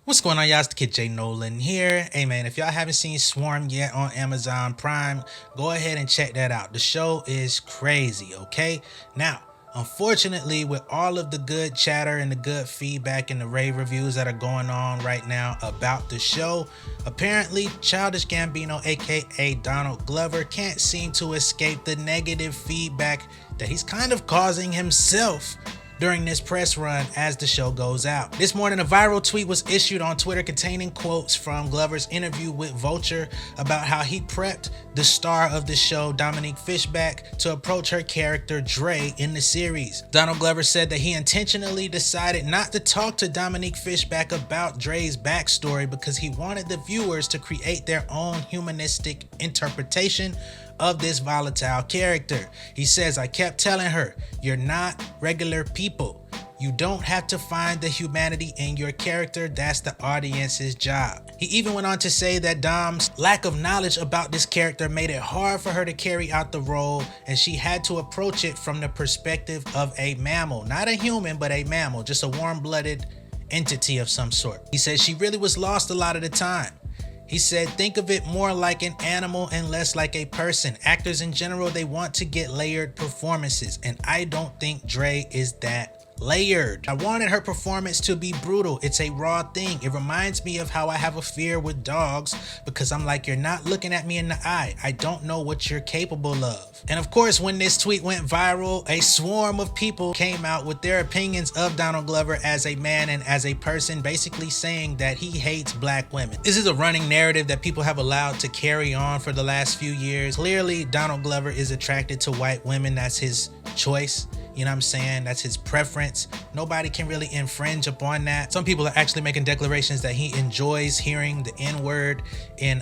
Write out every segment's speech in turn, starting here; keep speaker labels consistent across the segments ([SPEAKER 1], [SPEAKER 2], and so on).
[SPEAKER 1] What's going on, y'all? It's the Kid J Nolan here. Hey man, if y'all haven't seen Swarm yet on Amazon Prime, go ahead and check that out. The show is crazy, okay? Now, unfortunately, with all of the good chatter and the good feedback and the rave reviews that are going on right now about the show, apparently Childish Gambino, aka Donald Glover, can't seem to escape the negative feedback that he's kind of causing himself during this press run as the show goes out. This morning, a viral tweet was issued on Twitter containing quotes from Glover's interview with Vulture about how he prepped the star of the show, Dominique Fishback, to approach her character Dre in the series. Donald Glover said that he intentionally decided not to talk to Dominique Fishback about Dre's backstory because he wanted the viewers to create their own humanistic interpretation of this volatile character. He says, "I kept telling her, you're not regular people. You don't have to find the humanity in your character. That's the audience's job." He even went on to say that Dom's lack of knowledge about this character made it hard for her to carry out the role, and she had to approach it from the perspective of a mammal. Not a human, but a mammal, just a warm-blooded entity of some sort. He said she really was lost a lot of the time. He said, "Think of it more like an animal and less like a person. Actors in general, they want to get layered performances, and I don't think Dre is that layered. I wanted her performance to be brutal. It's a raw thing. It reminds me of how I have a fear with dogs because I'm like, you're not looking at me in the eye. I don't know what you're capable of." And of course, when this tweet went viral, a swarm of people came out with their opinions of Donald Glover as a man and as a person, basically saying that he hates black women. This is a running narrative that people have allowed to carry on for the last few years. Clearly, Donald Glover is attracted to white women. That's his choice. You know what I'm saying? That's his preference. Nobody can really infringe upon that. Some people are actually making declarations that he enjoys hearing the N-word in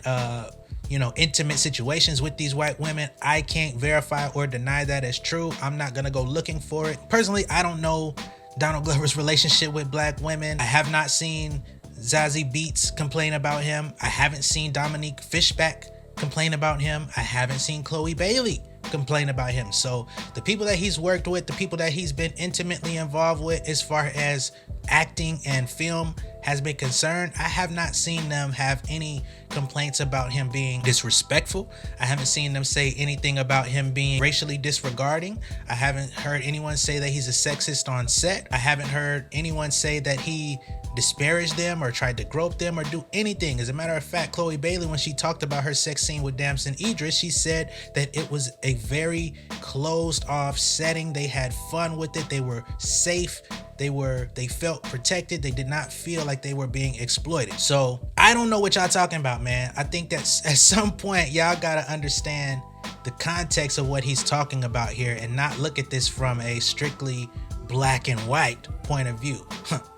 [SPEAKER 1] intimate situations with these white women. I can't verify or deny that as true. I'm not gonna go looking for it. Personally, I don't know Donald Glover's relationship with black women. I have not seen Zazie Beetz complain about him. I haven't seen Dominique Fishback complain about him. I haven't seen Chloe Bailey complain about him. So the people that he's worked with, the people that he's been intimately involved with as far as acting and film has been concerned, I have not seen them have any complaints about him being disrespectful. I haven't seen them say anything about him being racially disregarding. I haven't heard anyone say that he's a sexist on set. I haven't heard anyone say that he disparaged them or tried to grope them or do anything. As a matter of fact, Chloe Bailey, when she talked about her sex scene with Damson Idris, she said that it was a very closed off setting. They had fun with it. They were safe. They felt protected. They did not feel like they were being exploited. So I don't know what y'all talking about, man. I think that at some point y'all gotta understand the context of what he's talking about here and not look at this from a strictly black and white point of view.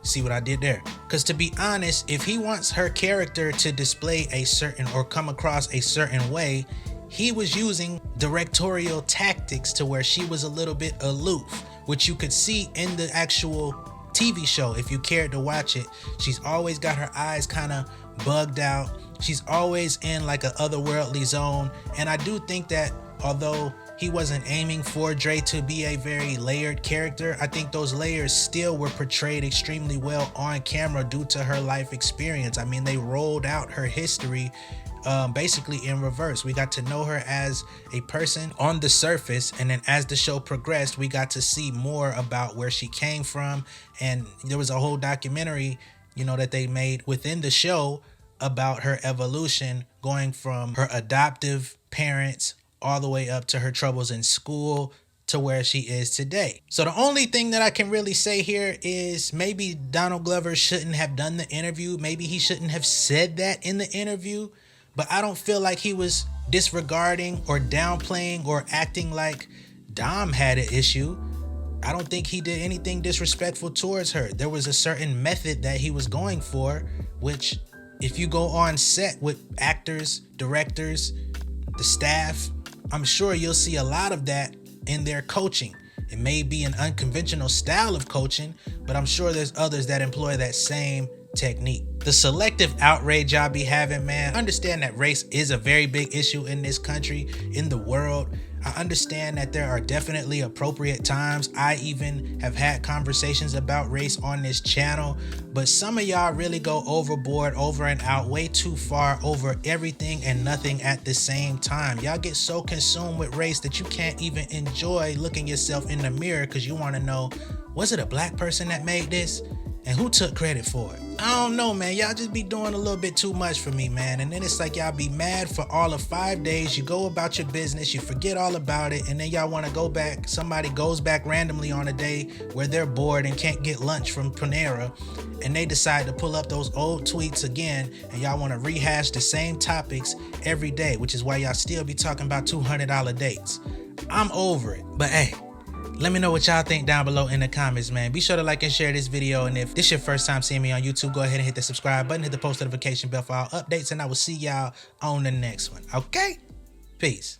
[SPEAKER 1] See what I did there? Because to be honest, if he wants her character to display a certain or come across a certain way, he was using directorial tactics to where she was a little bit aloof, which you could see in the actual TV show if you cared to watch it. She's always got her eyes kind of bugged out. She's always in like a otherworldly zone. And I do think that although he wasn't aiming for Dre to be a very layered character, I think those layers still were portrayed extremely well on camera due to her life experience. I mean, they rolled out her history basically in reverse. We got to know her as a person on the surface, and then as the show progressed, we got to see more about where she came from. And there was a whole documentary, that they made within the show about her evolution, going from her adoptive parents all the way up to her troubles in school to where she is today. So the only thing that I can really say here is maybe Donald Glover shouldn't have done the interview. Maybe he shouldn't have said that in the interview, but I don't feel like he was disregarding or downplaying or acting like Dom had an issue. I don't think he did anything disrespectful towards her. There was a certain method that he was going for, which if you go on set with actors, directors, the staff, I'm sure you'll see a lot of that in their coaching. It may be an unconventional style of coaching, but I'm sure there's others that employ that same technique. The selective outrage y'all be having, man, understand that race is a very big issue in this country, in the world. I understand that there are definitely appropriate times. I even have had conversations about race on this channel, but some of y'all really go overboard, over and out, way too far, over everything and nothing at the same time. Y'all get so consumed with race that you can't even enjoy looking yourself in the mirror because you want to know, was it a black person that made this? And who took credit for it? I don't know, man. Y'all just be doing a little bit too much for me, man. And then it's like y'all be mad for all of 5 days. You go about your business, you forget all about it, and then y'all want to go back. Somebody goes back randomly on a day where they're bored and can't get lunch from Panera, and they decide to pull up those old tweets again, and y'all want to rehash the same topics every day, which is why y'all still be talking about $200 dates. I'm over it. But hey, let me know what y'all think down below in the comments, man. Be sure to like and share this video. And if this is your first time seeing me on YouTube, go ahead and hit the subscribe button, hit the post notification bell for all updates, and I will see y'all on the next one. Okay? Peace.